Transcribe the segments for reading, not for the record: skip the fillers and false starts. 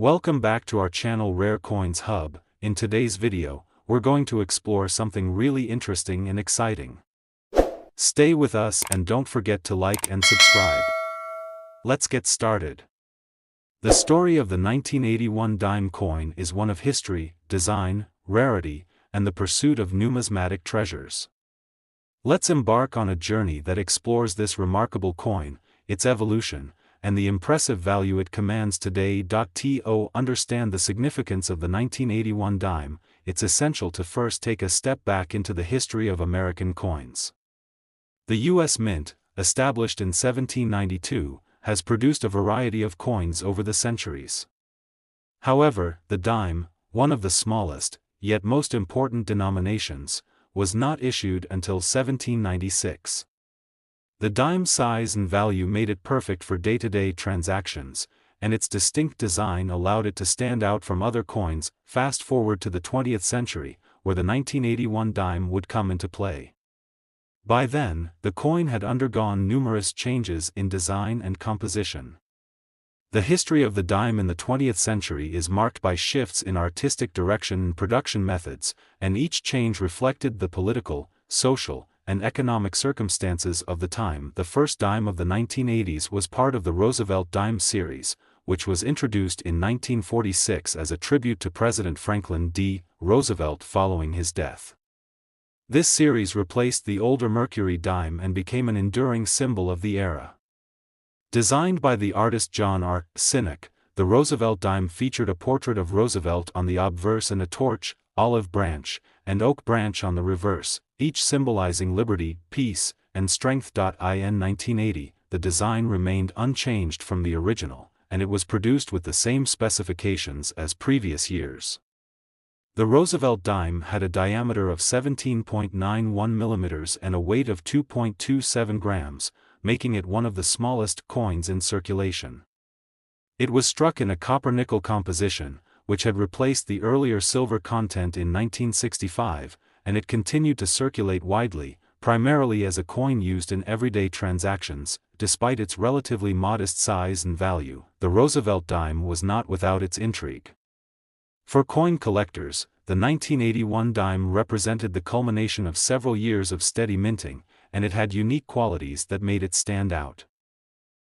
Welcome back to our channel Rare Coins Hub. In today's video, we're going to explore something really interesting and exciting. Stay with us and don't forget to like and subscribe. Let's get started. The story of the 1981 dime coin is one of history, design, rarity, and the pursuit of numismatic treasures. Let's embark on a journey that explores this remarkable coin, its evolution, and the impressive value it commands today. To understand the significance of the 1981 dime, it's essential to first take a step back into the history of American coins. The U.S. Mint, established in 1792, has produced a variety of coins over the centuries. However, the dime, one of the smallest, yet most important denominations, was not issued until 1796. The dime's size and value made it perfect for day-to-day transactions, and its distinct design allowed it to stand out from other coins. Fast forward to the 20th century, where the 1981 dime would come into play. By then, the coin had undergone numerous changes in design and composition. The history of the dime in the 20th century is marked by shifts in artistic direction and production methods, and each change reflected the political, social, and economic circumstances of the time. The first dime of the 1980s was part of the Roosevelt Dime series, which was introduced in 1946 as a tribute to President Franklin D. Roosevelt following his death. This series replaced the older Mercury dime and became an enduring symbol of the era. Designed by the artist John R. Sinek, the Roosevelt dime featured a portrait of Roosevelt on the obverse and a torch, olive branch, and oak branch on the reverse, each symbolizing liberty, peace, and strength. In 1980, the design remained unchanged from the original, and it was produced with the same specifications as previous years. The Roosevelt dime had a diameter of 17.91 millimeters and a weight of 2.27 grams, making it one of the smallest coins in circulation. It was struck in a copper-nickel composition, which had replaced the earlier silver content in 1965, and it continued to circulate widely, primarily as a coin used in everyday transactions. Despite its relatively modest size and value, the Roosevelt dime was not without its intrigue. For coin collectors, the 1981 dime represented the culmination of several years of steady minting, and it had unique qualities that made it stand out.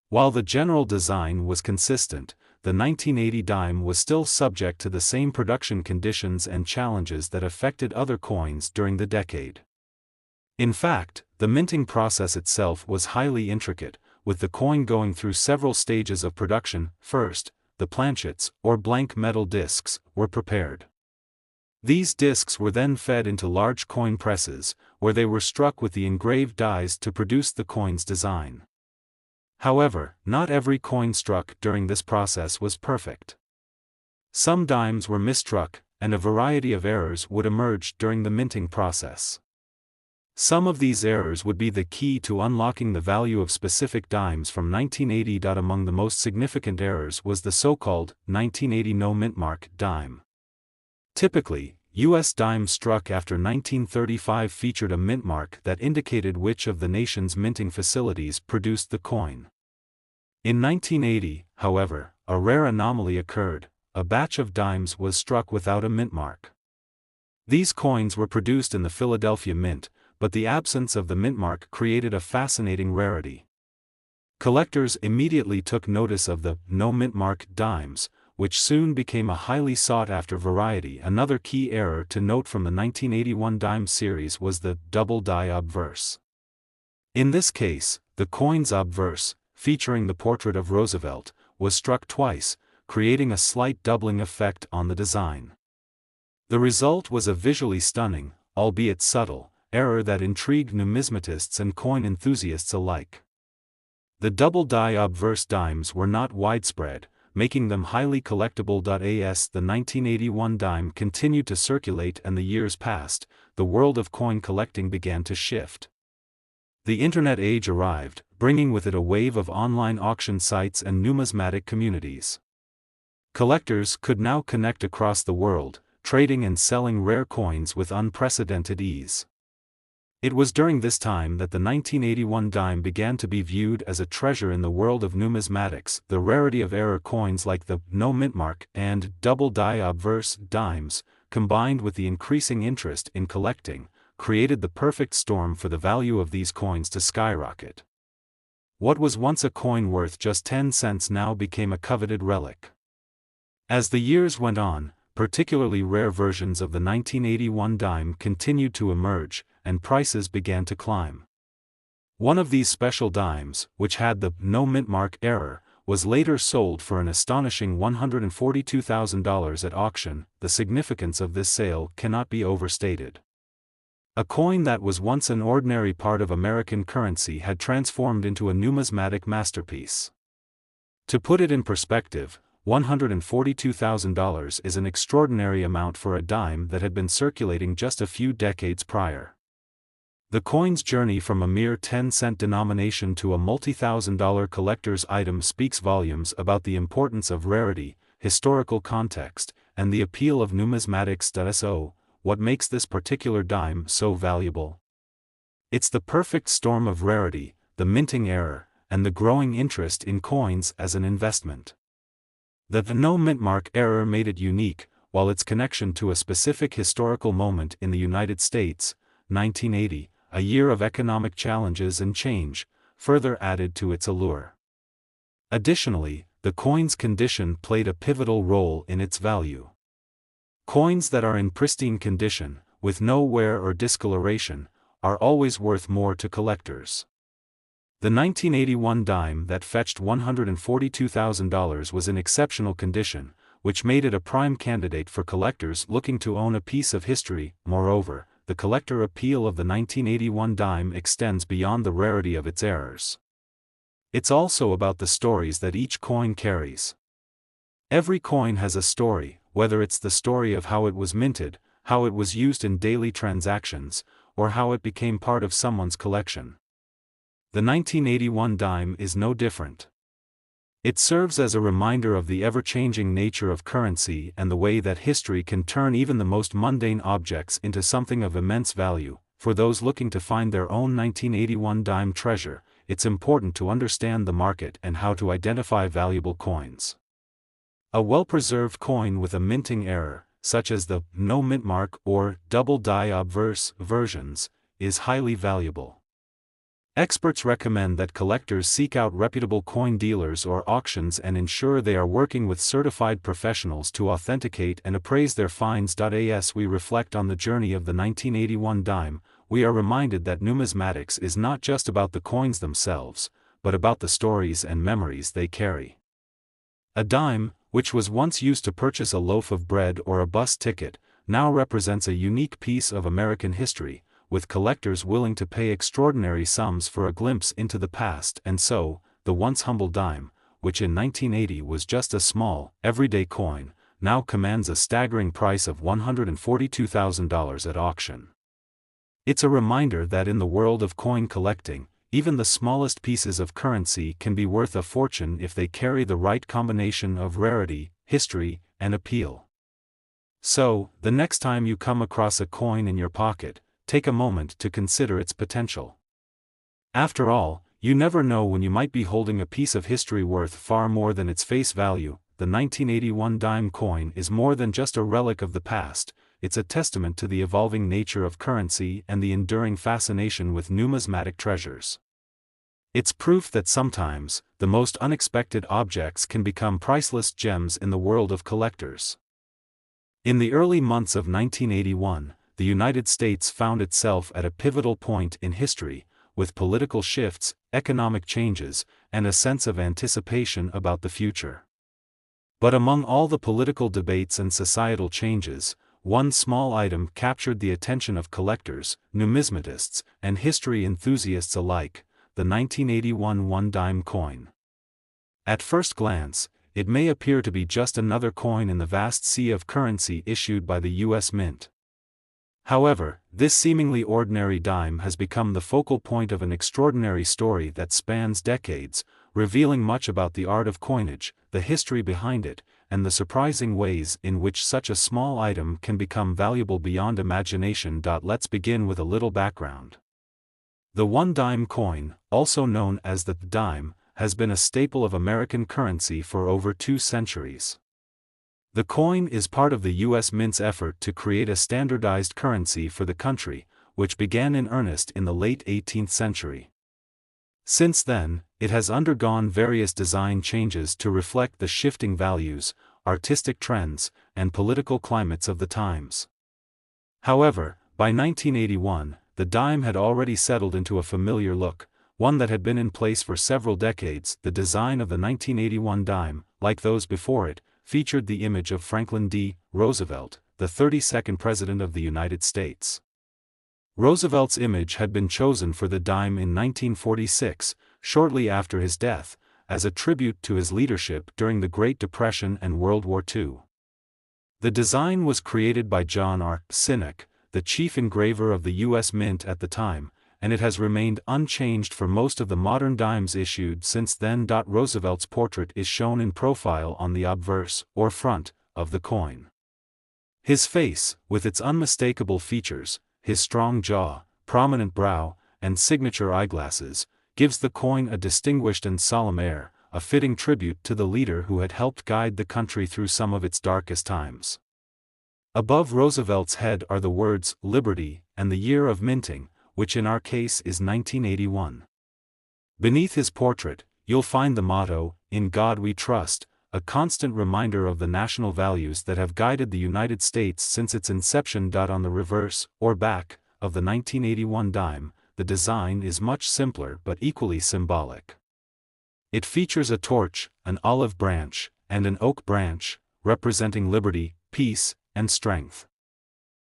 While the general design was consistent, the 1980 dime was still subject to the same production conditions and challenges that affected other coins during the decade. In fact, the minting process itself was highly intricate, with the coin going through several stages of production. First, the planchets, or blank metal discs, were prepared. These discs were then fed into large coin presses, where they were struck with the engraved dies to produce the coin's design. However, not every coin struck during this process was perfect. Some dimes were misstruck, and a variety of errors would emerge during the minting process. Some of these errors would be the key to unlocking the value of specific dimes from 1980. Among the most significant errors was the so-called 1980 no mint mark dime. Typically, U.S. dimes struck after 1935 featured a mint mark that indicated which of the nation's minting facilities produced the coin. In 1980, however, a rare anomaly occurred: a batch of dimes was struck without a mint mark. These coins were produced in the Philadelphia Mint, but the absence of the mint mark created a fascinating rarity. Collectors immediately took notice of the no mint mark dimes, which soon became a highly sought-after variety. Another key error to note from the 1981 dime series was the double die obverse. In this case, the coin's obverse, featuring the portrait of Roosevelt, was struck twice, creating a slight doubling effect on the design. The result was a visually stunning, albeit subtle, error that intrigued numismatists and coin enthusiasts alike. The double die obverse dimes were not widespread, making them highly collectible. As the 1981 dime continued to circulate and the years passed, the world of coin collecting began to shift. The internet age arrived, bringing with it a wave of online auction sites and numismatic communities. Collectors could now connect across the world, trading and selling rare coins with unprecedented ease. It was during this time that the 1981 dime began to be viewed as a treasure in the world of numismatics. The rarity of error coins like the no mint mark and double die obverse dimes, combined with the increasing interest in collecting, created the perfect storm for the value of these coins to skyrocket. What was once a coin worth just 10 cents now became a coveted relic. As the years went on, particularly rare versions of the 1981 dime continued to emerge, and prices began to climb. One of these special dimes, which had the no mint mark error, was later sold for an astonishing $142,000 at auction. The significance of this sale cannot be overstated. A coin that was once an ordinary part of American currency had transformed into a numismatic masterpiece. To put it in perspective, $142,000 is an extraordinary amount for a dime that had been circulating just a few decades prior. The coin's journey from a mere 10-cent denomination to a multi-thousand-dollar collector's item speaks volumes about the importance of rarity, historical context, and the appeal of numismatics. So, what makes this particular dime so valuable? It's the perfect storm of rarity, the minting error, and the growing interest in coins as an investment. The no mint mark error made it unique, while its connection to a specific historical moment in the United States, 1980, a year of economic challenges and change, further added to its allure. Additionally, the coin's condition played a pivotal role in its value. Coins that are in pristine condition, with no wear or discoloration, are always worth more to collectors. The 1981 dime that fetched $142,000 was in exceptional condition, which made it a prime candidate for collectors looking to own a piece of history. Moreover, the collector appeal of the 1981 dime extends beyond the rarity of its errors. It's also about the stories that each coin carries. Every coin has a story, whether it's the story of how it was minted, how it was used in daily transactions, or how it became part of someone's collection. The 1981 dime is no different. It serves as a reminder of the ever-changing nature of currency and the way that history can turn even the most mundane objects into something of immense value. For those looking to find their own 1981 dime treasure, it's important to understand the market and how to identify valuable coins. A well-preserved coin with a minting error, such as the no mint mark or double die obverse versions, is highly valuable. Experts recommend that collectors seek out reputable coin dealers or auctions and ensure they are working with certified professionals to authenticate and appraise their finds. As we reflect on the journey of the 1981 dime, we are reminded that numismatics is not just about the coins themselves, but about the stories and memories they carry. A dime, which was once used to purchase a loaf of bread or a bus ticket, now represents a unique piece of American history, with collectors willing to pay extraordinary sums for a glimpse into the past. And so, the once humble dime, which in 1980 was just a small, everyday coin, now commands a staggering price of $142,000 at auction. It's a reminder that in the world of coin collecting, even the smallest pieces of currency can be worth a fortune if they carry the right combination of rarity, history, and appeal. So, the next time you come across a coin in your pocket, take a moment to consider its potential. After all, you never know when you might be holding a piece of history worth far more than its face value. The 1981 dime coin is more than just a relic of the past, it's a testament to the evolving nature of currency and the enduring fascination with numismatic treasures. It's proof that sometimes, the most unexpected objects can become priceless gems in the world of collectors. In the early months of 1981, the United States found itself at a pivotal point in history, with political shifts, economic changes, and a sense of anticipation about the future. But among all the political debates and societal changes, one small item captured the attention of collectors, numismatists, and history enthusiasts alike: the 1981 one-dime coin. At first glance, it may appear to be just another coin in the vast sea of currency issued by the U.S. Mint. However, this seemingly ordinary dime has become the focal point of an extraordinary story that spans decades, revealing much about the art of coinage, the history behind it, and the surprising ways in which such a small item can become valuable beyond imagination. Let's begin with a little background. The one-dime coin, also known as the dime, has been a staple of American currency for over 2 centuries. The coin is part of the U.S. Mint's effort to create a standardized currency for the country, which began in earnest in the late 18th century. Since then, it has undergone various design changes to reflect the shifting values, artistic trends, and political climates of the times. However, by 1981, the dime had already settled into a familiar look, one that had been in place for several decades. The design of the 1981 dime, like those before it, featured the image of Franklin D. Roosevelt, the 32nd President of the United States. Roosevelt's image had been chosen for the dime in 1946, shortly after his death, as a tribute to his leadership during the Great Depression and World War II. The design was created by John R. Sinek, the chief engraver of the U.S. Mint at the time, and it has remained unchanged for most of the modern dimes issued since then. Roosevelt's portrait is shown in profile on the obverse, or front, of the coin. His face, with its unmistakable features, his strong jaw, prominent brow, and signature eyeglasses, gives the coin a distinguished and solemn air, a fitting tribute to the leader who had helped guide the country through some of its darkest times. Above Roosevelt's head are the words "Liberty" and the year of minting, which in our case is 1981. Beneath his portrait, you'll find the motto, "In God We Trust," a constant reminder of the national values that have guided the United States since its inception. On the reverse, or back, of the 1981 dime, the design is much simpler but equally symbolic. It features a torch, an olive branch, and an oak branch, representing liberty, peace, and strength.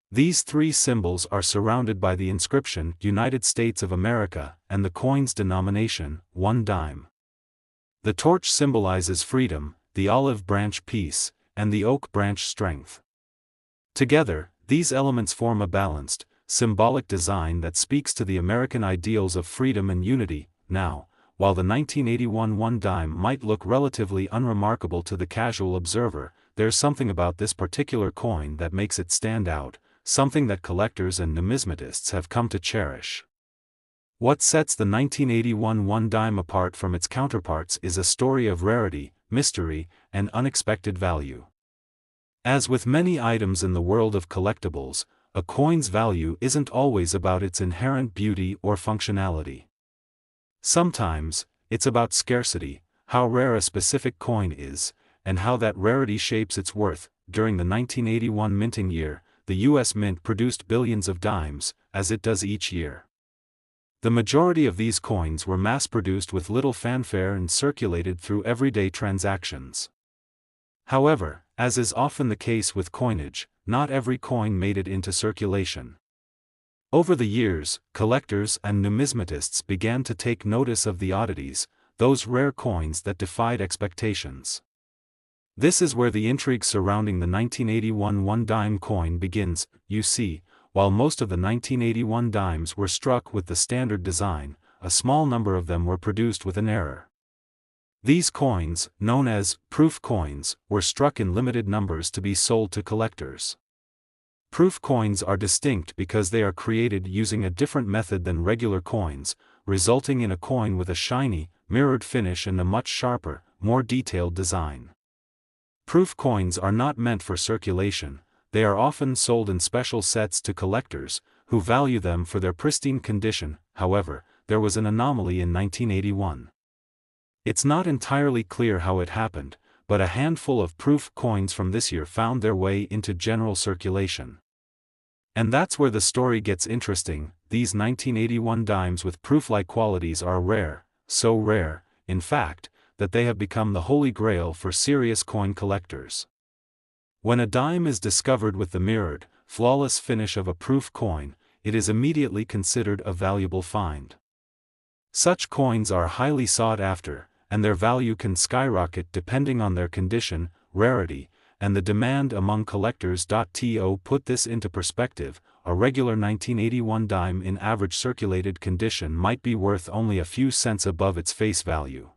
These 3 symbols are surrounded by the inscription "United States of America" and the coin's denomination, 1 dime. The torch symbolizes freedom, the olive branch peace, and the oak branch strength. Together, these elements form a balanced, symbolic design that speaks to the American ideals of freedom and unity. Now, while the 1981 one dime might look relatively unremarkable to the casual observer, there's something about this particular coin that makes it stand out, something that collectors and numismatists have come to cherish. What sets the 1981 one dime apart from its counterparts is a story of rarity, mystery, and unexpected value. As with many items in the world of collectibles, a coin's value isn't always about its inherent beauty or functionality. Sometimes, it's about scarcity, how rare a specific coin is, and how that rarity shapes its worth. During the 1981 minting year, the U.S. Mint produced billions of dimes, as it does each year. The majority of these coins were mass-produced with little fanfare and circulated through everyday transactions. However, as is often the case with coinage, not every coin made it into circulation. Over the years, collectors and numismatists began to take notice of the oddities, those rare coins that defied expectations. This is where the intrigue surrounding the 1981 one dime coin begins. You see, while most of the 1981 dimes were struck with the standard design, a small number of them were produced with an error. These coins, known as proof coins, were struck in limited numbers to be sold to collectors. Proof coins are distinct because they are created using a different method than regular coins, resulting in a coin with a shiny, mirrored finish and a much sharper, more detailed design. Proof coins are not meant for circulation. They are often sold in special sets to collectors, who value them for their pristine condition. However, there was an anomaly in 1981. It's not entirely clear how it happened, but a handful of proof coins from this year found their way into general circulation. And that's where the story gets interesting. These 1981 dimes with proof-like qualities are rare, so rare, in fact, that they have become the holy grail for serious coin collectors. When a dime is discovered with the mirrored, flawless finish of a proof coin, it is immediately considered a valuable find. Such coins are highly sought after, and their value can skyrocket depending on their condition, rarity, and the demand among collectors. To put this into perspective, a regular 1981 dime in average circulated condition might be worth only a few cents above its face value.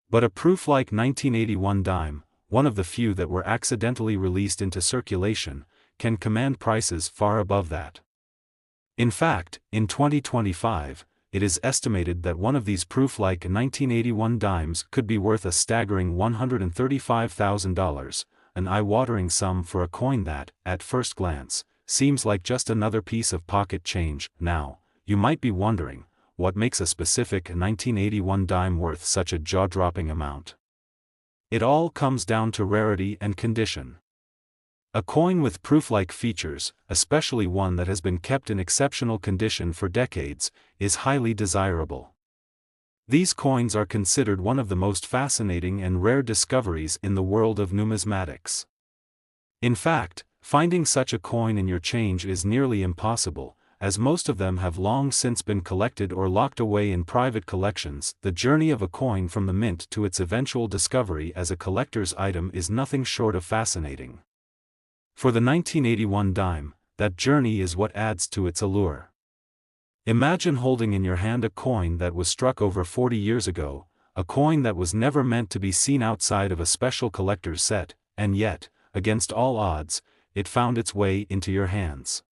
But a proof-like 1981 dime, one of the few that were accidentally released into circulation, can command prices far above that. In fact, in 2025, it is estimated that one of these Prooflike 1981 dimes could be worth a staggering $135,000, an eye-watering sum for a coin that, at first glance, seems like just another piece of pocket change. Now, you might be wondering, what makes a specific 1981 dime worth such a jaw-dropping amount? It all comes down to rarity and condition. A coin with Prooflike features, especially one that has been kept in exceptional condition for decades, is highly desirable. These coins are considered one of the most fascinating and rare discoveries in the world of numismatics. In fact, finding such a coin in your change is nearly impossible, as most of them have long since been collected or locked away in private collections. The journey of a coin from the mint to its eventual discovery as a collector's item is nothing short of fascinating. For the 1981 dime, that journey is what adds to its allure. Imagine holding in your hand a coin that was struck over 40 years ago, a coin that was never meant to be seen outside of a special collector's set, and yet, against all odds, it found its way into your hands.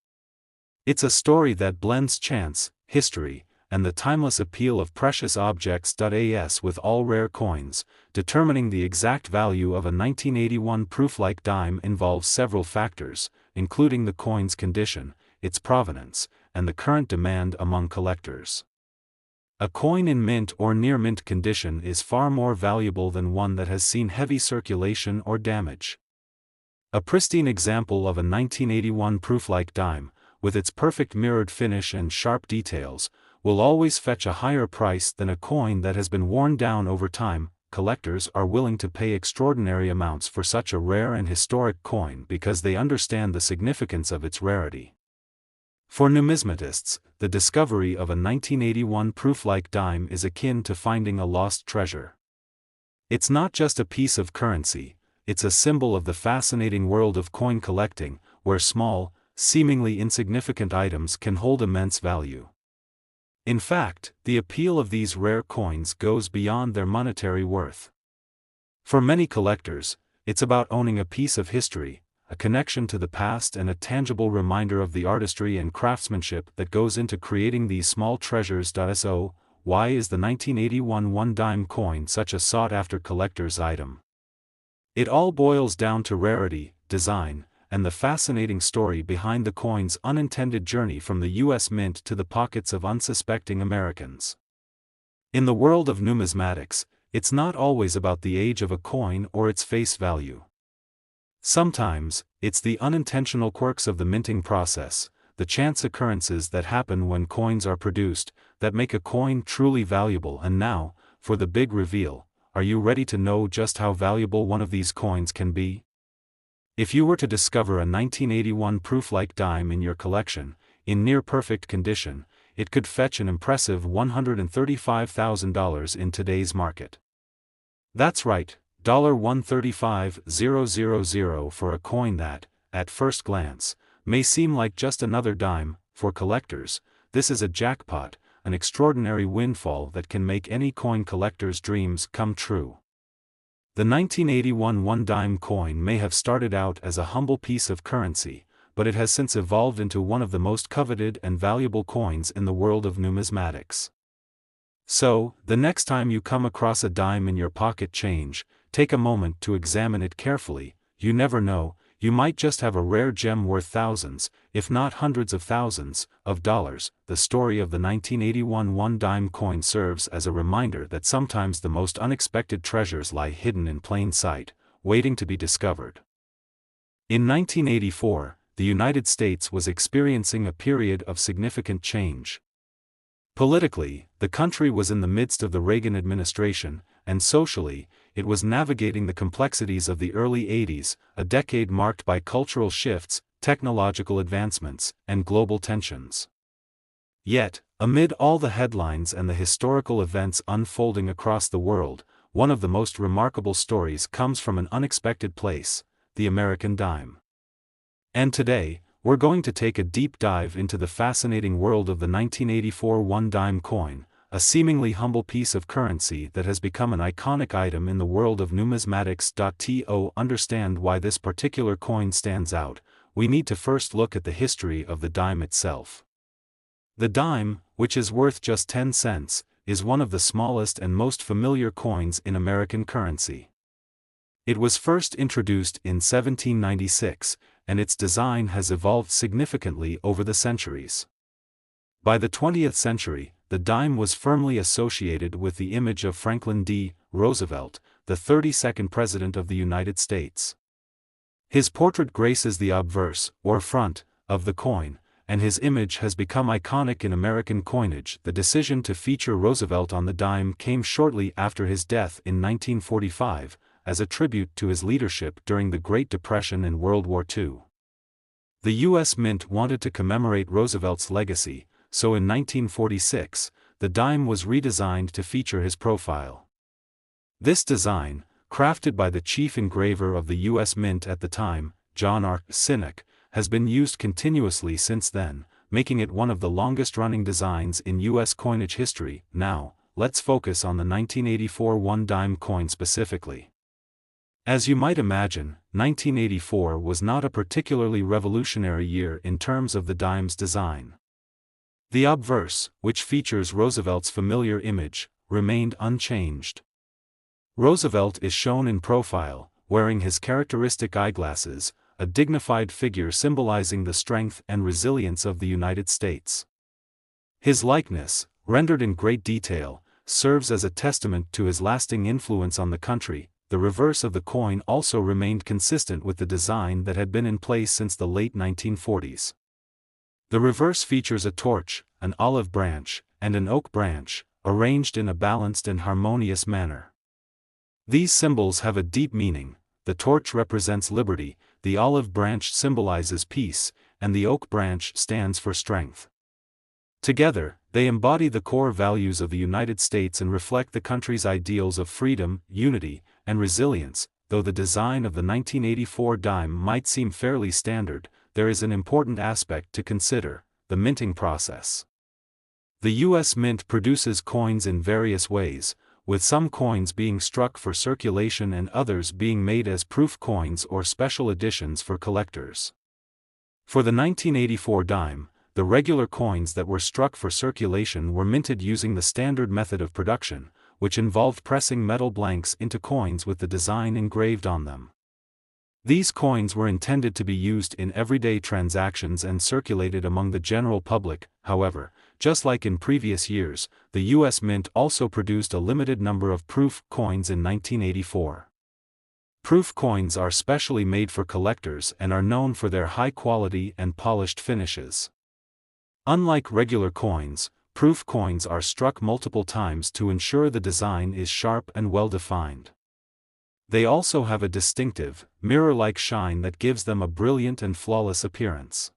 It's a story that blends chance, history, and the timeless appeal of precious objects. As with all rare coins, determining the exact value of a 1981 Prooflike dime involves several factors, including the coin's condition, its provenance, and the current demand among collectors. A coin in mint or near mint condition is far more valuable than one that has seen heavy circulation or damage. A pristine example of a 1981 Prooflike dime, with its perfect mirrored finish and sharp details, will always fetch a higher price than a coin that has been worn down over time. Collectors are willing to pay extraordinary amounts for such a rare and historic coin because they understand the significance of its rarity. For numismatists, the discovery of a 1981 Prooflike dime is akin to finding a lost treasure. It's not just a piece of currency, it's a symbol of the fascinating world of coin collecting, where small, seemingly insignificant items can hold immense value. In fact, the appeal of these rare coins goes beyond their monetary worth. For many collectors, it's about owning a piece of history, a connection to the past, and a tangible reminder of the artistry and craftsmanship that goes into creating these small treasures. So, why is the 1981 one-dime coin such a sought-after collector's item? It all boils down to rarity, design, and the fascinating story behind the coin's unintended journey from the U.S. Mint to the pockets of unsuspecting Americans. In the world of numismatics, it's not always about the age of a coin or its face value. Sometimes, it's the unintentional quirks of the minting process, the chance occurrences that happen when coins are produced, that make a coin truly valuable. And now, for the big reveal, are you ready to know just how valuable one of these coins can be? If you were to discover a 1981 Prooflike dime in your collection, in near-perfect condition, it could fetch an impressive $135,000 in today's market. That's right, $135,000 for a coin that, at first glance, may seem like just another dime. For collectors, this is a jackpot, an extraordinary windfall that can make any coin collector's dreams come true. The 1981 one-dime coin may have started out as a humble piece of currency, but it has since evolved into one of the most coveted and valuable coins in the world of numismatics. So, the next time you come across a dime in your pocket change, take a moment to examine it carefully. You never know, you might just have a rare gem worth thousands, if not hundreds of thousands, of dollars. The story of the 1981 one-dime coin serves as a reminder that sometimes the most unexpected treasures lie hidden in plain sight, waiting to be discovered. In 1984, the United States was experiencing a period of significant change. Politically, the country was in the midst of the Reagan administration, and socially, it was navigating the complexities of the early 80s, a decade marked by cultural shifts, technological advancements, and global tensions. Yet, amid all the headlines and the historical events unfolding across the world, one of the most remarkable stories comes from an unexpected place, the American dime. And today, we're going to take a deep dive into the fascinating world of the 1984 one-dime coin, a seemingly humble piece of currency that has become an iconic item in the world of numismatics. To understand why this particular coin stands out, we need to first look at the history of the dime itself. The dime, which is worth just 10 cents, is one of the smallest and most familiar coins in American currency. It was first introduced in 1796, and its design has evolved significantly over the centuries. By the 20th century, the dime was firmly associated with the image of Franklin D. Roosevelt, the 32nd President of the United States. His portrait graces the obverse, or front, of the coin, and his image has become iconic in American coinage. The decision to feature Roosevelt on the dime came shortly after his death in 1945, as a tribute to his leadership during the Great Depression and World War II. The U.S. Mint wanted to commemorate Roosevelt's legacy, so in 1946, the dime was redesigned to feature his profile. This design, crafted by the chief engraver of the U.S. Mint at the time, John R. Sinek, has been used continuously since then, making it one of the longest-running designs in U.S. coinage history. Now, let's focus on the 1984 one-dime coin specifically. As you might imagine, 1984 was not a particularly revolutionary year in terms of the dime's design. The obverse, which features Roosevelt's familiar image, remained unchanged. Roosevelt is shown in profile, wearing his characteristic eyeglasses, a dignified figure symbolizing the strength and resilience of the United States. His likeness, rendered in great detail, serves as a testament to his lasting influence on the country. The reverse of the coin also remained consistent with the design that had been in place since the late 1940s. The reverse features a torch, an olive branch, and an oak branch, arranged in a balanced and harmonious manner. These symbols have a deep meaning. The torch represents liberty, the olive branch symbolizes peace, and the oak branch stands for strength. Together, they embody the core values of the United States and reflect the country's ideals of freedom, unity, and resilience. Though the design of the 1984 dime might seem fairly standard, there is an important aspect to consider: the minting process. The U.S. Mint produces coins in various ways, with some coins being struck for circulation and others being made as proof coins or special editions for collectors. For the 1984 dime, the regular coins that were struck for circulation were minted using the standard method of production, which involved pressing metal blanks into coins with the design engraved on them. These coins were intended to be used in everyday transactions and circulated among the general public. However, just like in previous years, the U.S. Mint also produced a limited number of proof coins in 1984. Proof coins are specially made for collectors and are known for their high quality and polished finishes. Unlike regular coins, proof coins are struck multiple times to ensure the design is sharp and well-defined. They also have a distinctive, mirror-like shine that gives them a brilliant and flawless appearance.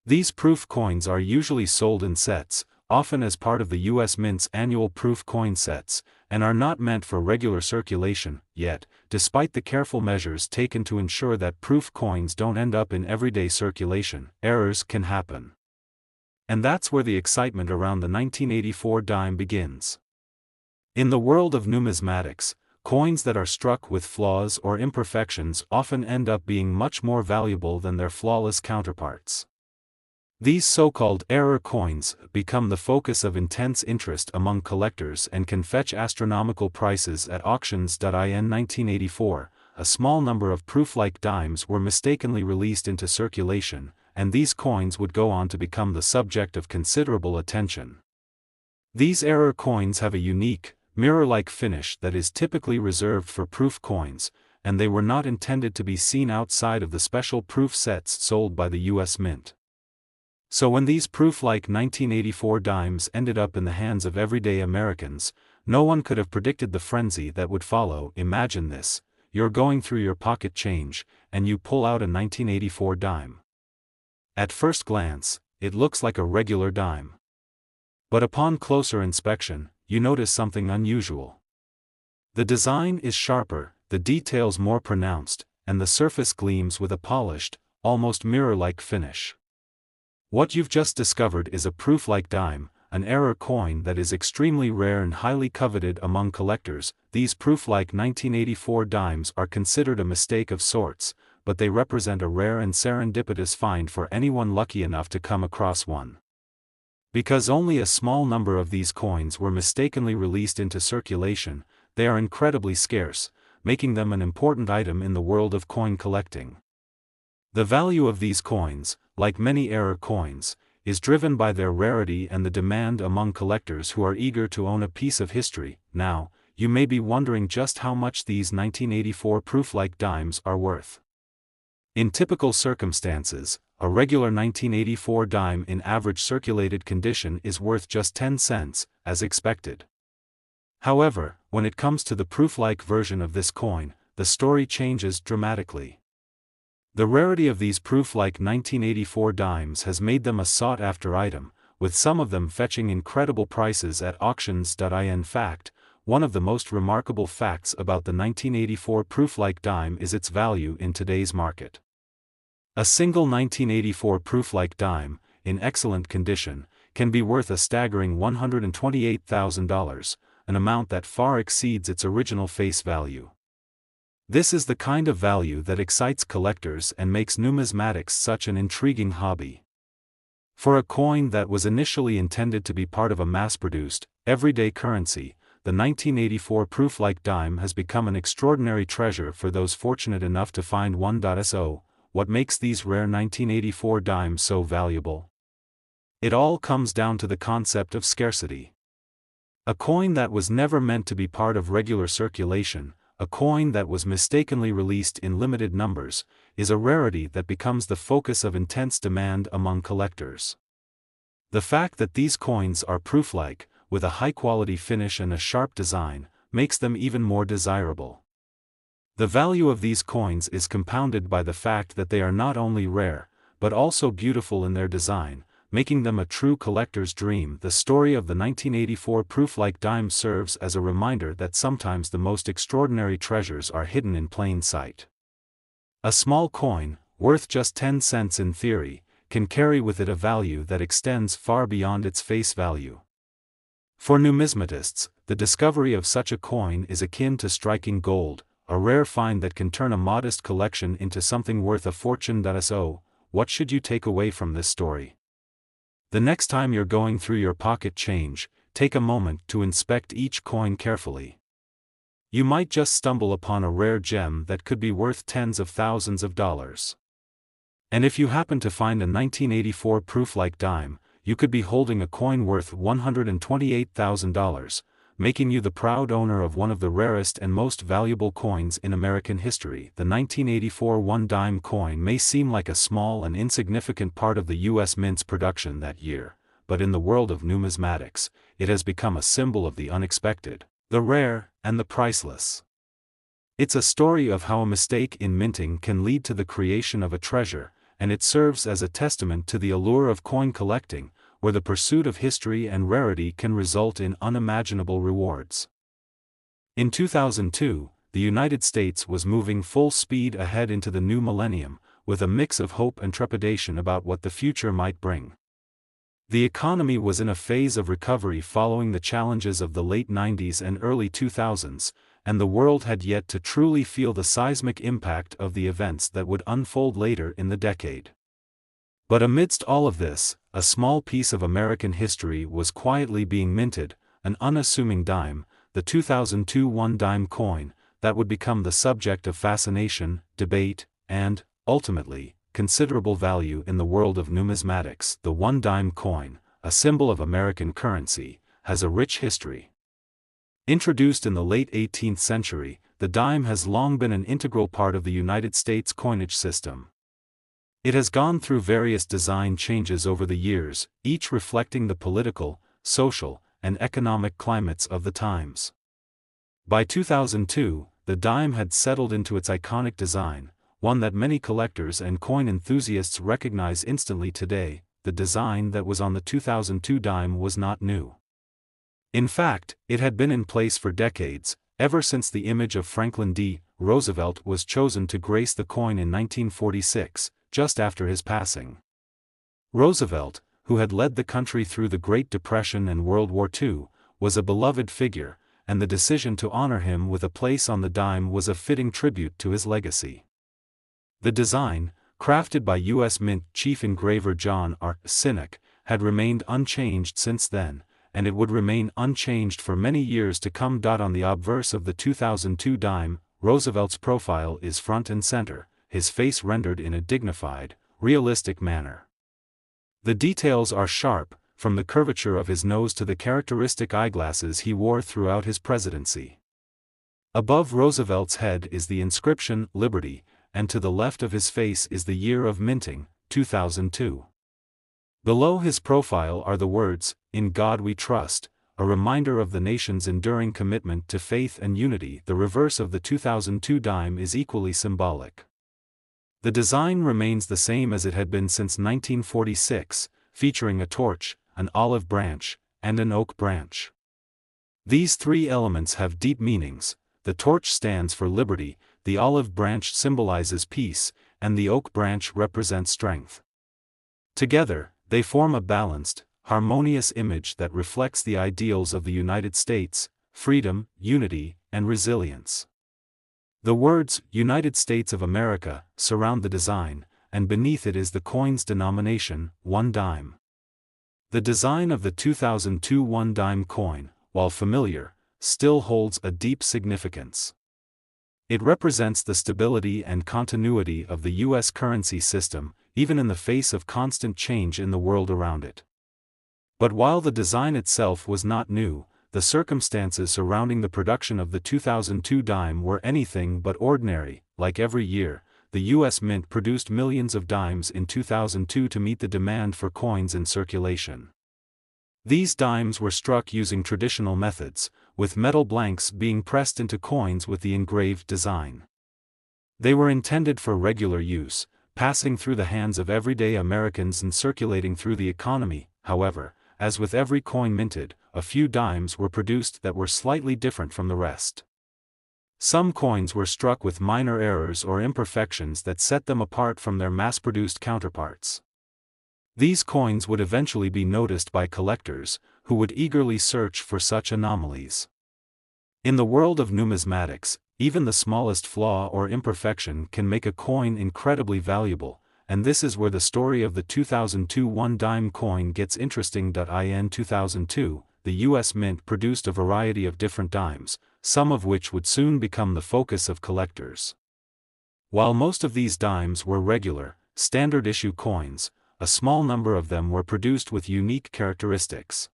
These proof coins are usually sold in sets, often as part of the U.S. Mint's annual proof coin sets, and are not meant for regular circulation. Yet, despite the careful measures taken to ensure that proof coins don't end up in everyday circulation, errors can happen. And that's where the excitement around the 1984 dime begins. In the world of numismatics, coins that are struck with flaws or imperfections often end up being much more valuable than their flawless counterparts. These so-called error coins become the focus of intense interest among collectors and can fetch astronomical prices at auctions. In 1984, a small number of Prooflike dimes were mistakenly released into circulation, and these coins would go on to become the subject of considerable attention. These error coins have a unique, mirror-like finish that is typically reserved for proof coins, and they were not intended to be seen outside of the special proof sets sold by the U.S. Mint. So when these Prooflike 1984 dimes ended up in the hands of everyday Americans, no one could have predicted the frenzy that would follow. Imagine this: you're going through your pocket change, and you pull out a 1984 dime. At first glance, it looks like a regular dime. But upon closer inspection, you notice something unusual. The design is sharper, the details more pronounced, and the surface gleams with a polished, almost mirror-like finish. What you've just discovered is a Prooflike dime, an error coin that is extremely rare and highly coveted among collectors. These Prooflike 1984 dimes are considered a mistake of sorts, but they represent a rare and serendipitous find for anyone lucky enough to come across one. Because only a small number of these coins were mistakenly released into circulation, they are incredibly scarce, making them an important item in the world of coin collecting. The value of these coins, like many error coins, is driven by their rarity and the demand among collectors who are eager to own a piece of history. Now, you may be wondering just how much these 1984 Prooflike dimes are worth. In typical circumstances, a regular 1984 dime in average circulated condition is worth just 10 cents, as expected. However, when it comes to the Prooflike version of this coin, the story changes dramatically. The rarity of these Prooflike 1984 dimes has made them a sought-after item, with some of them fetching incredible prices at auctions. In fact, one of the most remarkable facts about the 1984 Prooflike dime is its value in today's market. A single 1984 Prooflike dime, in excellent condition, can be worth a staggering $128,000, an amount that far exceeds its original face value. This is the kind of value that excites collectors and makes numismatics such an intriguing hobby. For a coin that was initially intended to be part of a mass-produced, everyday currency, the 1984 Prooflike dime has become an extraordinary treasure for those fortunate enough to find one. So, what makes these rare 1984 dimes so valuable? It all comes down to the concept of scarcity. A coin that was never meant to be part of regular circulation, a coin that was mistakenly released in limited numbers, is a rarity that becomes the focus of intense demand among collectors. The fact that these coins are Prooflike, with a high-quality finish and a sharp design, makes them even more desirable. The value of these coins is compounded by the fact that they are not only rare, but also beautiful in their design, making them a true collector's dream. The story of the 1984 Prooflike dime serves as a reminder that sometimes the most extraordinary treasures are hidden in plain sight. A small coin, worth just 10 cents in theory, can carry with it a value that extends far beyond its face value. For numismatists, the discovery of such a coin is akin to striking gold, a rare find that can turn a modest collection into something worth a fortune. So, what should you take away from this story? The next time you're going through your pocket change, take a moment to inspect each coin carefully. You might just stumble upon a rare gem that could be worth tens of thousands of dollars. And if you happen to find a 1984 Prooflike dime, you could be holding a coin worth $128,000, making you the proud owner of one of the rarest and most valuable coins in American history. The 1984 1 dime coin may seem like a small and insignificant part of the U.S. Mint's production that year, but in the world of numismatics, it has become a symbol of the unexpected, the rare, and the priceless. It's a story of how a mistake in minting can lead to the creation of a treasure, and it serves as a testament to the allure of coin collecting, where the pursuit of history and rarity can result in unimaginable rewards. In 2002, the United States was moving full speed ahead into the new millennium, with a mix of hope and trepidation about what the future might bring. The economy was in a phase of recovery following the challenges of the late 90s and early 2000s, and the world had yet to truly feel the seismic impact of the events that would unfold later in the decade. But amidst all of this, a small piece of American history was quietly being minted, an unassuming dime, the 2002 1 dime coin, that would become the subject of fascination, debate, and, ultimately, considerable value in the world of numismatics. The 1 dime coin, a symbol of American currency, has a rich history. Introduced in the late 18th century, the dime has long been an integral part of the United States coinage system. It has gone through various design changes over the years, each reflecting the political, social, and economic climates of the times. By 2002, the dime had settled into its iconic design, one that many collectors and coin enthusiasts recognize instantly today. The design that was on the 2002 dime was not new. In fact, it had been in place for decades, ever since the image of Franklin D. Roosevelt was chosen to grace the coin in 1946, just after his passing. Roosevelt, who had led the country through the Great Depression and World War II, was a beloved figure, and the decision to honor him with a place on the dime was a fitting tribute to his legacy. The design, crafted by U.S. Mint chief engraver John R. Sinek, had remained unchanged since then, and it would remain unchanged for many years to come. On the obverse of the 2002 dime, Roosevelt's profile is front and center, his face rendered in a dignified, realistic manner. The details are sharp, from the curvature of his nose to the characteristic eyeglasses he wore throughout his presidency. Above Roosevelt's head is the inscription, Liberty, and to the left of his face is the year of minting, 2002. Below his profile are the words, "In God We Trust," a reminder of the nation's enduring commitment to faith and unity. The reverse of the 2002 dime is equally symbolic. The design remains the same as it had been since 1946, featuring a torch, an olive branch, and an oak branch. These three elements have deep meanings. The torch stands for liberty, the olive branch symbolizes peace, and the oak branch represents strength. Together, they form a balanced, harmonious image that reflects the ideals of the United States: freedom, unity, and resilience. The words, United States of America, surround the design, and beneath it is the coin's denomination, 1 dime. The design of the 2002 1 dime coin, while familiar, still holds a deep significance. It represents the stability and continuity of the U.S. currency system, even in the face of constant change in the world around it. But while the design itself was not new, the circumstances surrounding the production of the 2002 dime were anything but ordinary. Like every year, the U.S. Mint produced millions of dimes in 2002 to meet the demand for coins in circulation. These dimes were struck using traditional methods, with metal blanks being pressed into coins with the engraved design. They were intended for regular use, passing through the hands of everyday Americans and circulating through the economy. However, as with every coin minted, a few dimes were produced that were slightly different from the rest. Some coins were struck with minor errors or imperfections that set them apart from their mass-produced counterparts. These coins would eventually be noticed by collectors, who would eagerly search for such anomalies. In the world of numismatics, even the smallest flaw or imperfection can make a coin incredibly valuable, and this is where the story of the 2002 1 dime coin gets interesting. In 2002, the U.S. Mint produced a variety of different dimes, some of which would soon become the focus of collectors. While most of these dimes were regular, standard-issue coins, a small number of them were produced with unique characteristics.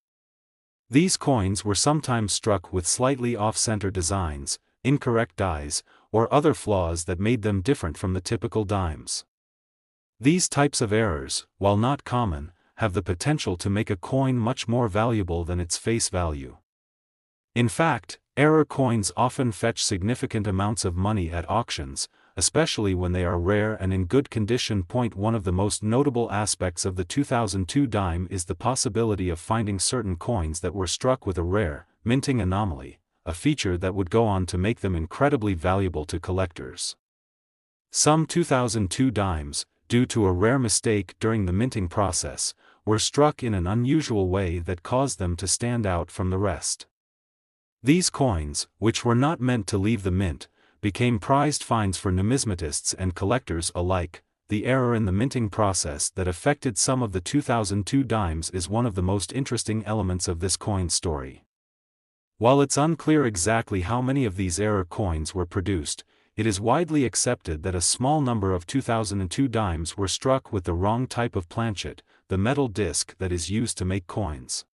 These coins were sometimes struck with slightly off-center designs, incorrect dies, or other flaws that made them different from the typical dimes. These types of errors, while not common, have the potential to make a coin much more valuable than its face value. In fact, error coins often fetch significant amounts of money at auctions, especially when they are rare and in good condition. One of the most notable aspects of the 2002 dime is the possibility of finding certain coins that were struck with a rare, minting anomaly, a feature that would go on to make them incredibly valuable to collectors. Some 2002 dimes, due to a rare mistake during the minting process, were struck in an unusual way that caused them to stand out from the rest. These coins, which were not meant to leave the mint, became prized finds for numismatists and collectors alike. The error in the minting process that affected some of the 2002 dimes is one of the most interesting elements of this coin story. While it's unclear exactly how many of these error coins were produced, it is widely accepted that a small number of 2002 dimes were struck with the wrong type of planchet, the metal disc that is used to make coins.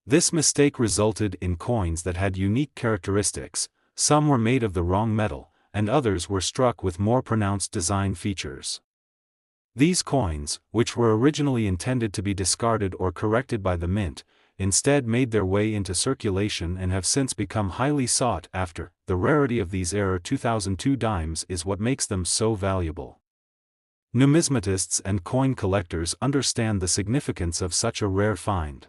This mistake resulted in coins that had unique characteristics. Some were made of the wrong metal, and others were struck with more pronounced design features. These coins, which were originally intended to be discarded or corrected by the mint, instead made their way into circulation and have since become highly sought after. The rarity of these error 2002 dimes is what makes them so valuable. Numismatists and coin collectors understand the significance of such a rare find.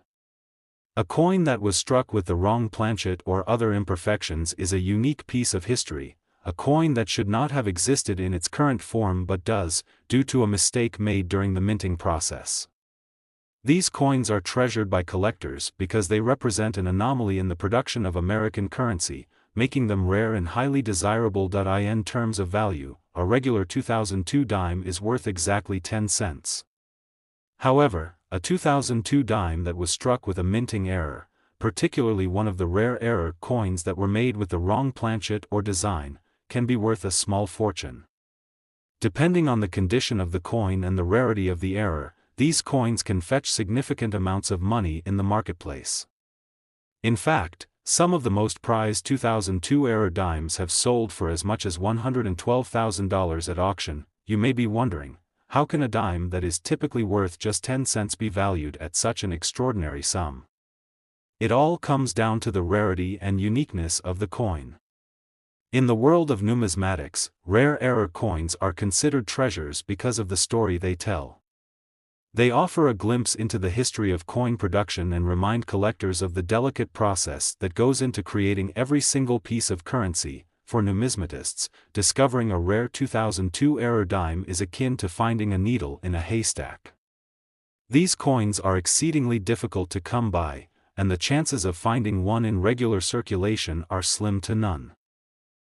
A coin that was struck with the wrong planchet or other imperfections is a unique piece of history, a coin that should not have existed in its current form but does, due to a mistake made during the minting process. These coins are treasured by collectors because they represent an anomaly in the production of American currency, making them rare and highly desirable. In terms of value, a regular 2002 dime is worth exactly 10 cents. However, a 2002 dime that was struck with a minting error, particularly one of the rare error coins that were made with the wrong planchet or design, can be worth a small fortune. Depending on the condition of the coin and the rarity of the error, these coins can fetch significant amounts of money in the marketplace. In fact, some of the most prized 2002 error dimes have sold for as much as $112,000 at auction. You may be wondering, how can a dime that is typically worth just 10 cents be valued at such an extraordinary sum? It all comes down to the rarity and uniqueness of the coin. In the world of numismatics, rare error coins are considered treasures because of the story they tell. They offer a glimpse into the history of coin production and remind collectors of the delicate process that goes into creating every single piece of currency. For numismatists, discovering a rare 2002 error dime is akin to finding a needle in a haystack. These coins are exceedingly difficult to come by, and the chances of finding one in regular circulation are slim to none.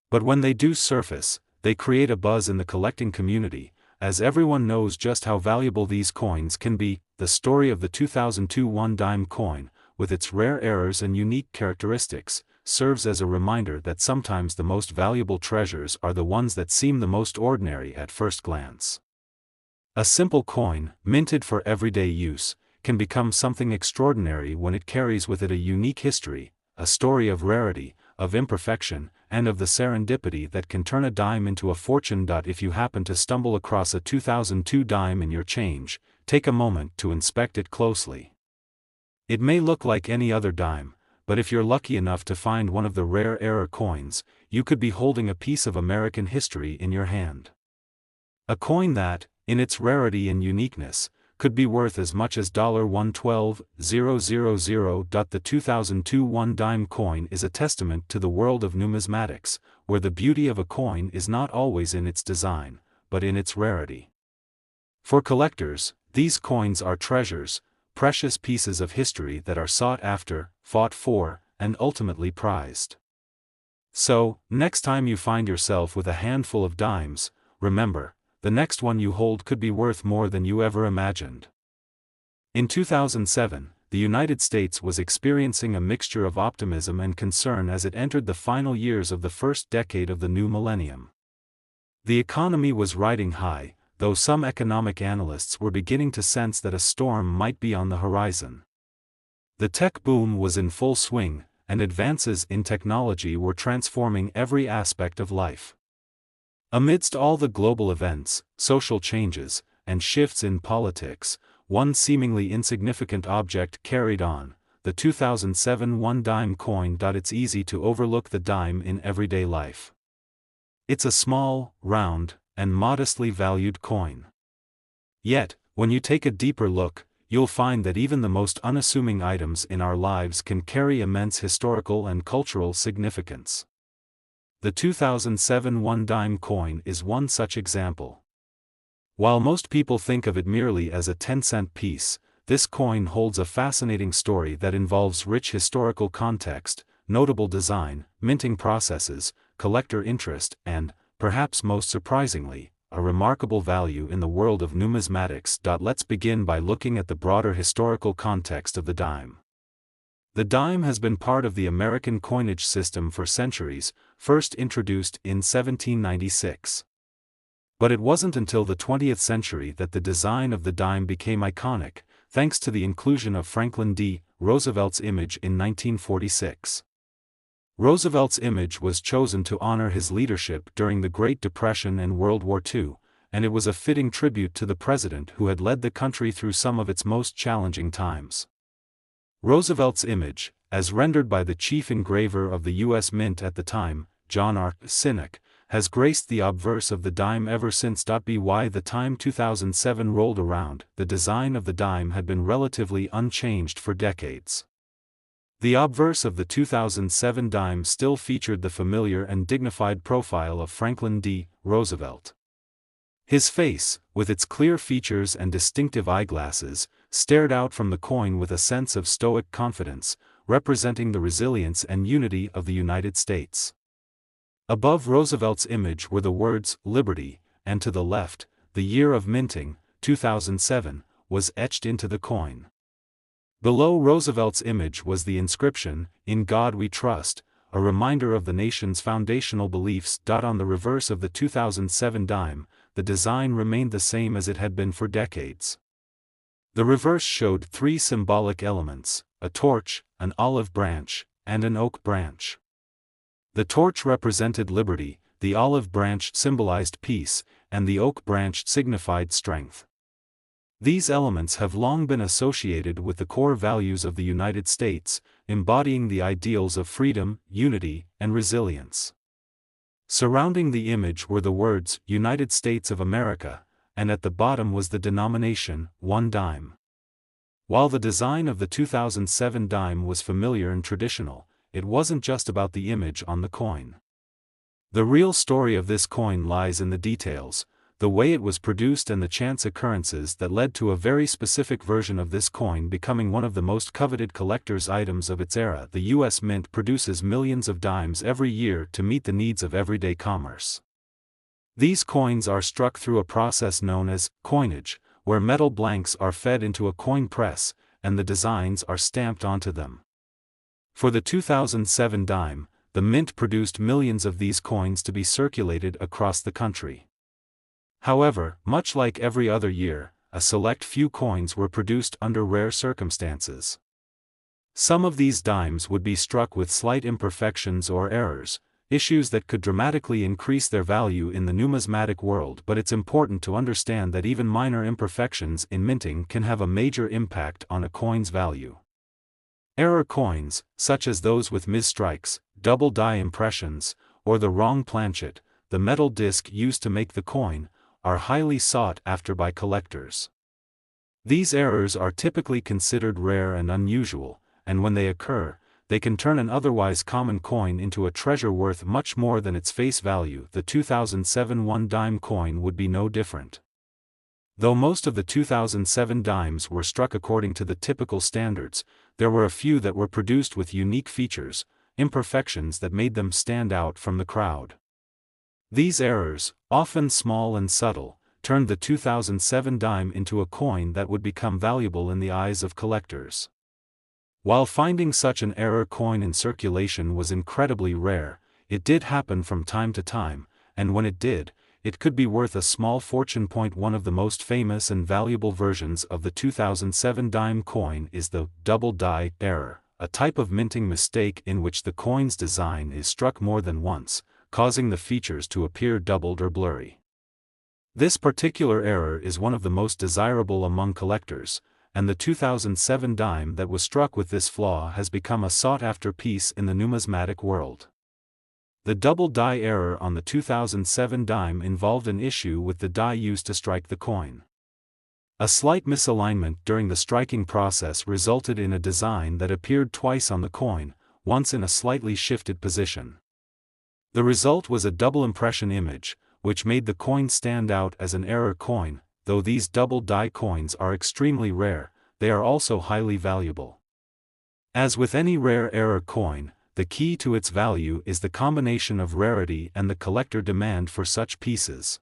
But when they do surface, they create a buzz in the collecting community, as everyone knows just how valuable these coins can be. The story of the 2002 one dime coin, with its rare errors and unique characteristics, serves as a reminder that sometimes the most valuable treasures are the ones that seem the most ordinary at first glance. A simple coin, minted for everyday use, can become something extraordinary when it carries with it a unique history, a story of rarity, of imperfection, and of the serendipity that can turn a dime into a fortune. If you happen to stumble across a 2002 dime in your change, take a moment to inspect it closely. It may look like any other dime, but if you're lucky enough to find one of the rare error coins, you could be holding a piece of American history in your hand. A coin that, in its rarity and uniqueness, could be worth as much as $112,000. The 2002 one dime coin is a testament to the world of numismatics, where the beauty of a coin is not always in its design, but in its rarity. For collectors, these coins are treasures, precious pieces of history that are sought after, fought for, and ultimately prized. So, next time you find yourself with a handful of dimes, remember, the next one you hold could be worth more than you ever imagined. In 2007, the United States was experiencing a mixture of optimism and concern as it entered the final years of the first decade of the new millennium. The economy was riding high, though some economic analysts were beginning to sense that a storm might be on the horizon. The tech boom was in full swing, and advances in technology were transforming every aspect of life. Amidst all the global events, social changes, and shifts in politics, one seemingly insignificant object carried on: the 2007 one dime coin. It's easy to overlook the dime in everyday life. It's a small, round, and modestly valued coin. Yet, when you take a deeper look, you'll find that even the most unassuming items in our lives can carry immense historical and cultural significance. The 2007 one dime coin is one such example. While most people think of it merely as a 10-cent piece, this coin holds a fascinating story that involves rich historical context, notable design, minting processes, collector interest, and, perhaps most surprisingly, a remarkable value in the world of numismatics. Let's begin by looking at the broader historical context of the dime. The dime has been part of the American coinage system for centuries, first introduced in 1796. But it wasn't until the 20th century that the design of the dime became iconic, thanks to the inclusion of Franklin D. Roosevelt's image in 1946. Roosevelt's image was chosen to honor his leadership during the Great Depression and World War II, and it was a fitting tribute to the president who had led the country through some of its most challenging times. Roosevelt's image, as rendered by the chief engraver of the U.S. Mint at the time, John R. Sinnock, has graced the obverse of the dime ever since. By the time 2007 rolled around, the design of the dime had been relatively unchanged for decades. The obverse of the 2007 dime still featured the familiar and dignified profile of Franklin D. Roosevelt. His face, with its clear features and distinctive eyeglasses, stared out from the coin with a sense of stoic confidence, representing the resilience and unity of the United States. Above Roosevelt's image were the words, "Liberty," and to the left, "The year of minting, 2007, was etched into the coin. Below Roosevelt's image was the inscription, "In God We Trust," a reminder of the nation's foundational beliefs. On the reverse of the 2007 dime, the design remained the same as it had been for decades. The reverse showed three symbolic elements: a torch, an olive branch, and an oak branch. The torch represented liberty, the olive branch symbolized peace, and the oak branch signified strength. These elements have long been associated with the core values of the United States, embodying the ideals of freedom, unity, and resilience. Surrounding the image were the words, "United States of America," and at the bottom was the denomination, 1 dime. While the design of the 2007 dime was familiar and traditional, it wasn't just about the image on the coin. The real story of this coin lies in the details, the way it was produced and the chance occurrences that led to a very specific version of this coin becoming one of the most coveted collector's items of its era. The U.S. Mint produces millions of dimes every year to meet the needs of everyday commerce. These coins are struck through a process known as coinage, where metal blanks are fed into a coin press, and the designs are stamped onto them. For the 2007 dime, the Mint produced millions of these coins to be circulated across the country. However, much like every other year, a select few coins were produced under rare circumstances. Some of these dimes would be struck with slight imperfections or errors, issues that could dramatically increase their value in the numismatic world. But it's important to understand that even minor imperfections in minting can have a major impact on a coin's value. Error coins, such as those with misstrikes, double die impressions, or the wrong planchet, the metal disc used to make the coin, are highly sought after by collectors. These errors are typically considered rare and unusual, and when they occur, they can turn an otherwise common coin into a treasure worth much more than its face value. The 2007 1 dime coin would be no different. Though most of the 2007 dimes were struck according to the typical standards, there were a few that were produced with unique features, imperfections that made them stand out from the crowd. These errors, often small and subtle, turned the 2007 dime into a coin that would become valuable in the eyes of collectors. While finding such an error coin in circulation was incredibly rare, it did happen from time to time, and when it did, it could be worth a small fortune. One of the most famous and valuable versions of the 2007 dime coin is the double die error, a type of minting mistake in which the coin's design is struck more than once, causing the features to appear doubled or blurry. This particular error is one of the most desirable among collectors, and the 2007 dime that was struck with this flaw has become a sought-after piece in the numismatic world. The double die error on the 2007 dime involved an issue with the die used to strike the coin. A slight misalignment during the striking process resulted in a design that appeared twice on the coin, once in a slightly shifted position. The result was a double impression image, which made the coin stand out as an error coin. Though these double die coins are extremely rare, they are also highly valuable. As with any rare error coin, the key to its value is the combination of rarity and the collector demand for such pieces.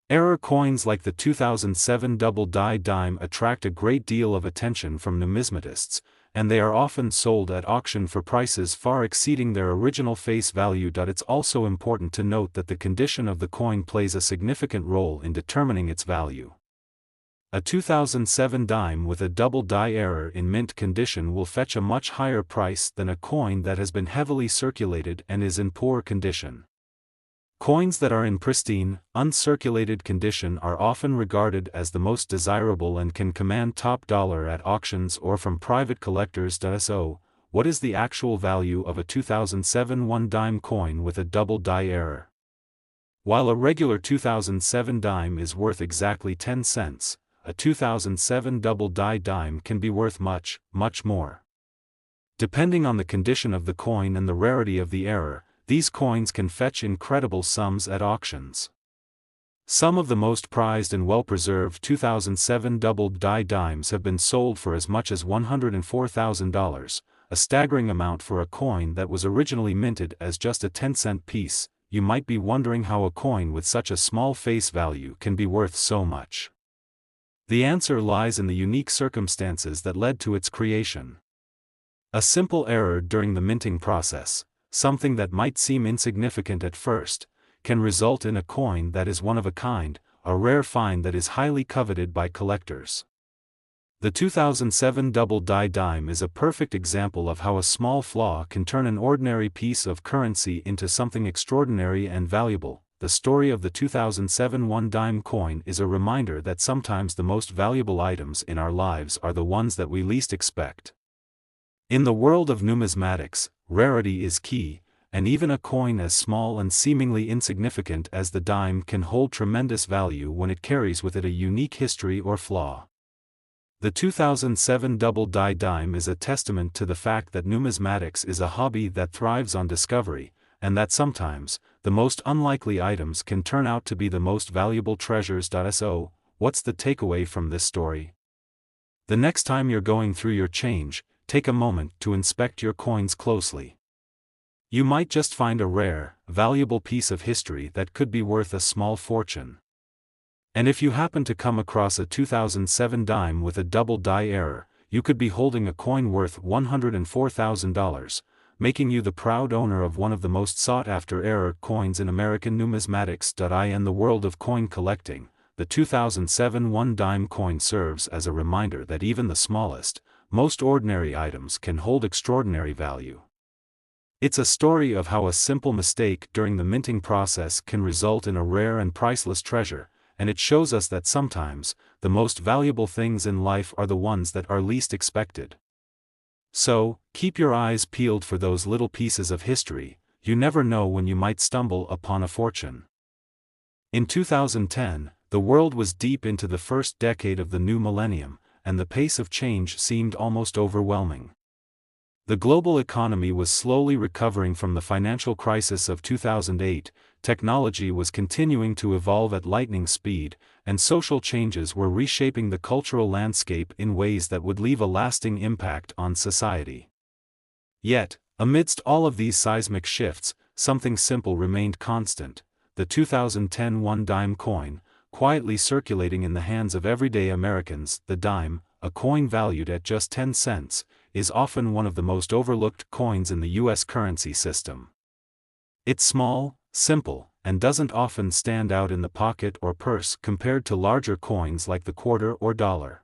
Error coins like the 2007 double die dime attract a great deal of attention from numismatists, and they are often sold at auction for prices far exceeding their original face value. It's also important to note that the condition of the coin plays a significant role in determining its value. A 2007 dime with a double die error in mint condition will fetch a much higher price than a coin that has been heavily circulated and is in poor condition. Coins that are in pristine, uncirculated condition are often regarded as the most desirable and can command top dollar at auctions or from private collectors. So, what is the actual value of a 2007 1 dime coin with a double die error? While a regular 2007 dime is worth exactly 10 cents, a 2007 double die dime can be worth much, much more. Depending on the condition of the coin and the rarity of the error, these coins can fetch incredible sums at auctions. Some of the most prized and well-preserved 2007 double die dimes have been sold for as much as $104,000, a staggering amount for a coin that was originally minted as just a 10-cent piece. You might be wondering how a coin with such a small face value can be worth so much. The answer lies in the unique circumstances that led to its creation. A simple error during the minting process, something that might seem insignificant at first, can result in a coin that is one of a kind, a rare find that is highly coveted by collectors. The 2007 double die dime is a perfect example of how a small flaw can turn an ordinary piece of currency into something extraordinary and valuable. The story of the 2007 one dime coin is a reminder that sometimes the most valuable items in our lives are the ones that we least expect. In the world of numismatics, rarity is key, and even a coin as small and seemingly insignificant as the dime can hold tremendous value when it carries with it a unique history or flaw. The 2007 double die dime is a testament to the fact that numismatics is a hobby that thrives on discovery, and that sometimes, the most unlikely items can turn out to be the most valuable treasures. So, what's the takeaway from this story? The next time you're going through your change, take a moment to inspect your coins closely. You might just find a rare, valuable piece of history that could be worth a small fortune. And if you happen to come across a 2007 dime with a double die error, you could be holding a coin worth $104,000, making you the proud owner of one of the most sought-after error coins in American numismatics. In the world of coin collecting, the 2007 one dime coin serves as a reminder that even the smallest, most ordinary items can hold extraordinary value. It's a story of how a simple mistake during the minting process can result in a rare and priceless treasure, and it shows us that sometimes, the most valuable things in life are the ones that are least expected. So, keep your eyes peeled for those little pieces of history. You never know when you might stumble upon a fortune. In 2010, the world was deep into the first decade of the new millennium, and the pace of change seemed almost overwhelming. The global economy was slowly recovering from the financial crisis of 2008, technology was continuing to evolve at lightning speed, and social changes were reshaping the cultural landscape in ways that would leave a lasting impact on society. Yet, amidst all of these seismic shifts, something simple remained constant: the 2010 one dime coin, quietly circulating in the hands of everyday Americans. The dime, a coin valued at just 10 cents, is often one of the most overlooked coins in the U.S. currency system. It's small, simple, and doesn't often stand out in the pocket or purse compared to larger coins like the quarter or dollar.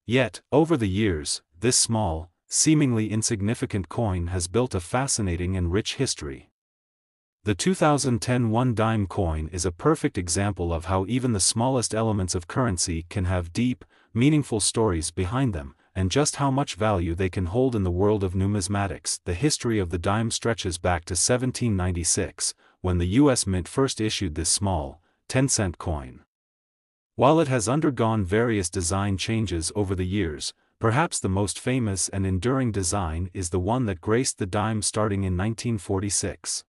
Yet, over the years, this small, seemingly insignificant coin has built a fascinating and rich history. The 2010 one dime coin is a perfect example of how even the smallest elements of currency can have deep, meaningful stories behind them, and just how much value they can hold in the world of numismatics. The history of the dime stretches back to 1796, when the U.S. Mint first issued this small, 10-cent coin. While it has undergone various design changes over the years, perhaps the most famous and enduring design is the one that graced the dime starting in 1946.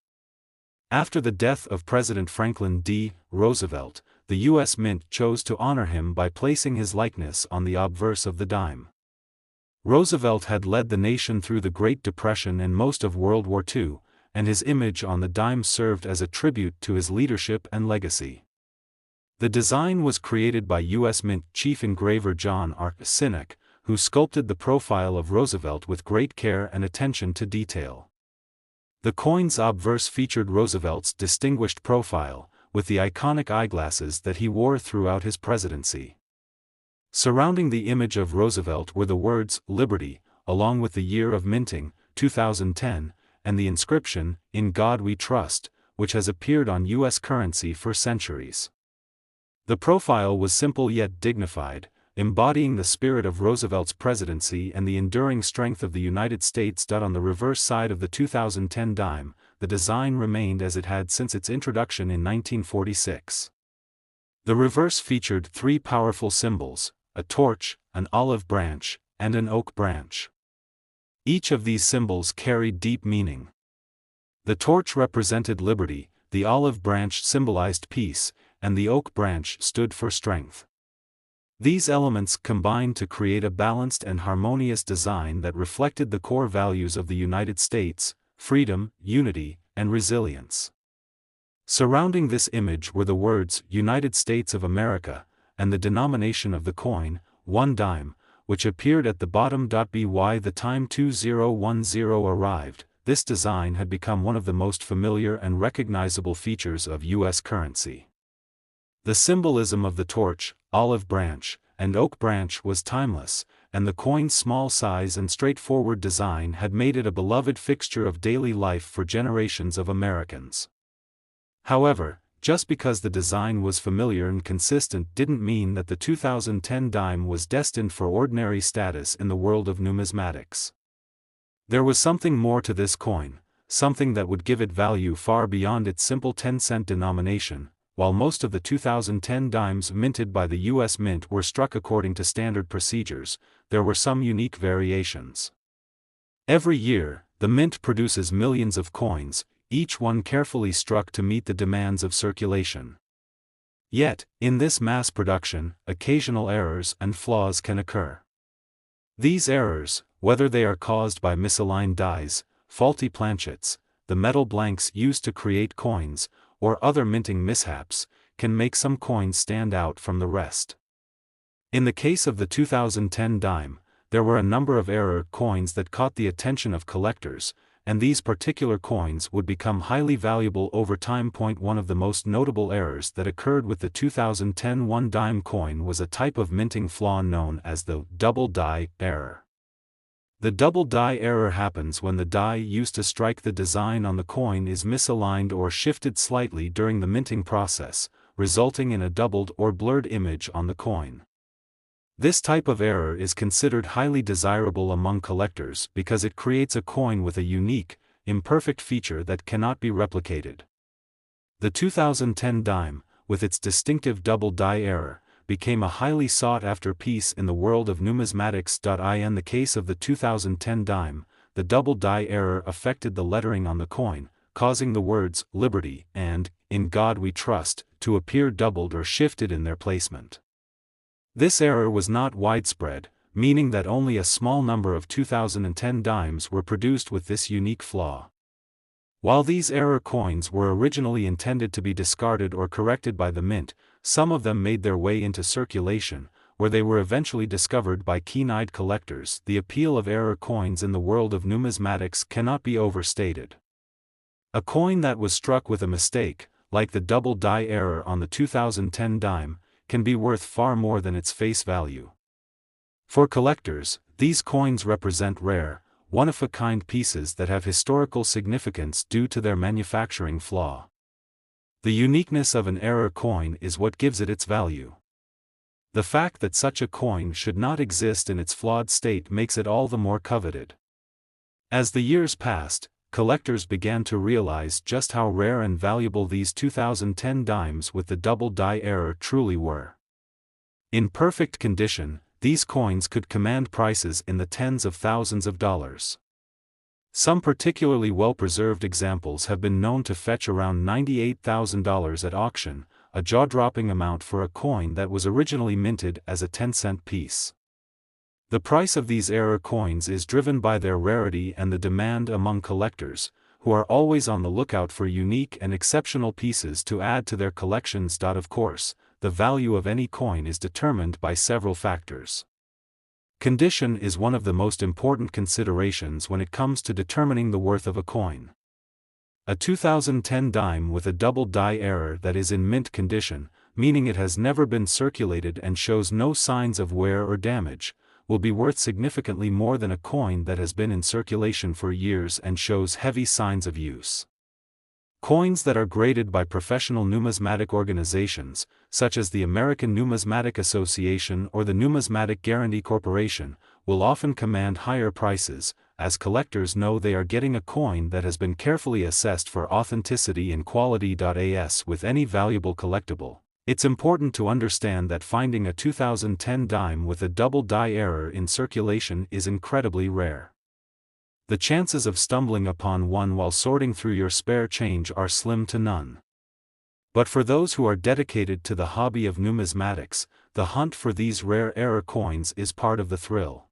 After the death of President Franklin D. Roosevelt, the U.S. Mint chose to honor him by placing his likeness on the obverse of the dime. Roosevelt had led the nation through the Great Depression and most of World War II, and his image on the dime served as a tribute to his leadership and legacy. The design was created by U.S. Mint chief engraver John R. Sinek, who sculpted the profile of Roosevelt with great care and attention to detail. The coin's obverse featured Roosevelt's distinguished profile, with the iconic eyeglasses that he wore throughout his presidency. Surrounding the image of Roosevelt were the words, "Liberty," along with the year of minting, 2010, and the inscription, "In God We Trust," which has appeared on U.S. currency for centuries. The profile was simple yet dignified, embodying the spirit of Roosevelt's presidency and the enduring strength of the United States. On the reverse side of the 2010 dime, the design remained as it had since its introduction in 1946. The reverse featured three powerful symbols: a torch, an olive branch, and an oak branch. Each of these symbols carried deep meaning. The torch represented liberty, the olive branch symbolized peace, and the oak branch stood for strength. These elements combined to create a balanced and harmonious design that reflected the core values of the United States: freedom, unity, and resilience. Surrounding this image were the words, "United States of America," and the denomination of the coin, 1 dime, which appeared at the bottom. By the time 2010 arrived, this design had become one of the most familiar and recognizable features of U.S. currency. The symbolism of the torch, olive branch, and oak branch was timeless, and the coin's small size and straightforward design had made it a beloved fixture of daily life for generations of Americans. However, just because the design was familiar and consistent didn't mean that the 2010 dime was destined for ordinary status in the world of numismatics. There was something more to this coin, something that would give it value far beyond its simple 10-cent denomination. While most of the 2010 dimes minted by the U.S. Mint were struck according to standard procedures, there were some unique variations. Every year, the Mint produces millions of coins, each one carefully struck to meet the demands of circulation. Yet, in this mass production, occasional errors and flaws can occur. These errors, whether they are caused by misaligned dies, faulty planchets, the metal blanks used to create coins, or other minting mishaps, can make some coins stand out from the rest. In the case of the 2010 dime, there were a number of error coins that caught the attention of collectors, and these particular coins would become highly valuable over time. One of the most notable errors that occurred with the 2010 1 dime coin was a type of minting flaw known as the double die error. The double die error happens when the die used to strike the design on the coin is misaligned or shifted slightly during the minting process, resulting in a doubled or blurred image on the coin. This type of error is considered highly desirable among collectors because it creates a coin with a unique, imperfect feature that cannot be replicated. The 2010 dime, with its distinctive double die error, became a highly sought-after piece in the world of numismatics. In the case of the 2010 dime, the double die error affected the lettering on the coin, causing the words "Liberty" and "In God We Trust" to appear doubled or shifted in their placement. This error was not widespread, meaning that only a small number of 2010 dimes were produced with this unique flaw. While these error coins were originally intended to be discarded or corrected by the Mint, some of them made their way into circulation, where they were eventually discovered by keen-eyed collectors. The appeal of error coins in the world of numismatics cannot be overstated. A coin that was struck with a mistake, like the double die error on the 2010 dime, can be worth far more than its face value. For collectors, these coins represent rare, one-of-a-kind pieces that have historical significance due to their manufacturing flaw. The uniqueness of an error coin is what gives it its value. The fact that such a coin should not exist in its flawed state makes it all the more coveted. As the years passed, collectors began to realize just how rare and valuable these 2010 dimes with the double die error truly were. In perfect condition, these coins could command prices in the tens of thousands of dollars. Some particularly well-preserved examples have been known to fetch around $98,000 at auction, a jaw-dropping amount for a coin that was originally minted as a 10-cent piece. The price of these error coins is driven by their rarity and the demand among collectors, who are always on the lookout for unique and exceptional pieces to add to their collections. Of course, the value of any coin is determined by several factors. Condition is one of the most important considerations when it comes to determining the worth of a coin. A 2010 dime with a double die error that is in mint condition, meaning it has never been circulated and shows no signs of wear or damage, will be worth significantly more than a coin that has been in circulation for years and shows heavy signs of use. Coins that are graded by professional numismatic organizations, such as the American Numismatic Association or the Numismatic Guarantee Corporation, will often command higher prices, as collectors know they are getting a coin that has been carefully assessed for authenticity and quality. As with any valuable collectible, it's important to understand that finding a 2010 dime with a double die error in circulation is incredibly rare. The chances of stumbling upon one while sorting through your spare change are slim to none. But for those who are dedicated to the hobby of numismatics, the hunt for these rare error coins is part of the thrill.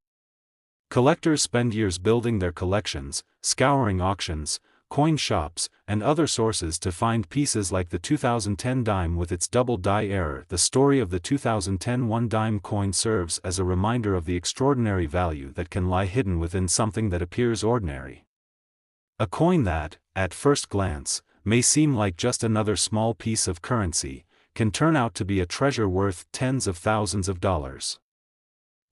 Collectors spend years building their collections, scouring auctions, coin shops, and other sources to find pieces like the 2010 dime with its double die error. The story of the 2010 1 dime coin serves as a reminder of the extraordinary value that can lie hidden within something that appears ordinary. A coin that, at first glance, may seem like just another small piece of currency, can turn out to be a treasure worth tens of thousands of dollars.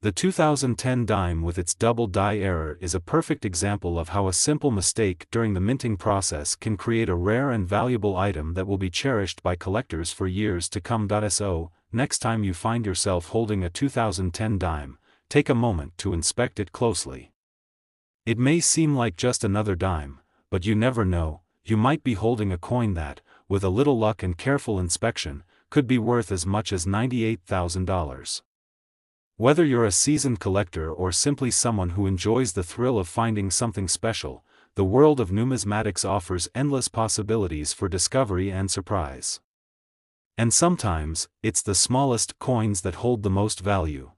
The 2010 dime with its double die error is a perfect example of how a simple mistake during the minting process can create a rare and valuable item that will be cherished by collectors for years to come. So, next time you find yourself holding a 2010 dime, take a moment to inspect it closely. It may seem like just another dime, but you never know, you might be holding a coin that, with a little luck and careful inspection, could be worth as much as $98,000. Whether you're a seasoned collector or simply someone who enjoys the thrill of finding something special, the world of numismatics offers endless possibilities for discovery and surprise. And sometimes, it's the smallest coins that hold the most value.